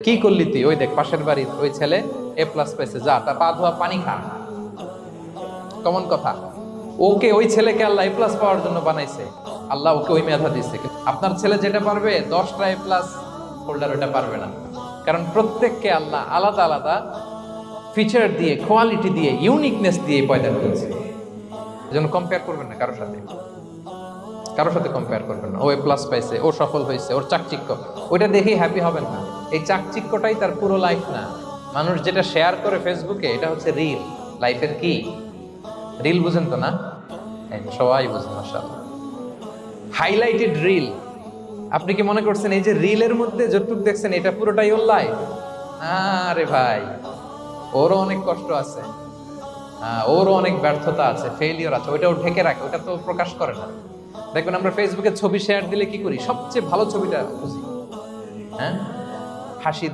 কি করলি তুই? ওই দেখ পাশের বাড়ির ওই ছেলে এ প্লাস পাইছে, যা তার পা ধোয়া পানি খা। কমন কথা। ওকে, ওই ছেলেকে আল্লাহ এ প্লাস পাওয়ার জন্য বানাইছে, আল্লাহ ওকে ওই মেধা দিচ্ছে। আপনার ছেলে যেটা পারবে 10টা এ প্লাস হোল্ডার ওটা পারবে না, কারণ প্রত্যেককে আল্লাহ আলাদা আলাদা ফিচার দিয়ে, কোয়ালিটি দিয়ে, ইউনিকনেস দিয়ে পয়দা করেছে। এজন্য কম্পেয়ার করবেন না কারোর সাথে, কারোর সাথে কম্পেয়ার করবেন না। ও এ প্লাস পাইছে, ও সফল হয়েছে, ওর চাকচিক্য, ওইটা দেখেই হ্যাপি হবেন না। এই চাকচিক্যটাই তার পুরো লাইফ না। মানুষ যেটা শেয়ার করে ফেসবুকে, এটা হচ্ছে রিল লাইফের। কি রিল বুঝেন তো না? এই তো সবাই বুঝেন মাশাআল্লাহ। Highlighted reel. আপনি কি মনে করছেন এই যে রিলের মধ্যে যতটুকু দেখছেন এটা পুরোটাই ওর লাইফ? আরে ভাই, ওরও অনেক কষ্ট আছে, ওরও অনেক ব্যর্থতা আছে, ফেইলিওর আছে, ওইটা ও ঢেকে রাখে, ওটা তো প্রকাশ করে না। দেখবেন আমরা ফেসবুকে ছবি শেয়ার দিলে কি করি? সবচেয়ে ভালো ছবিটা খুঁজি, হ্যাঁ, হাসি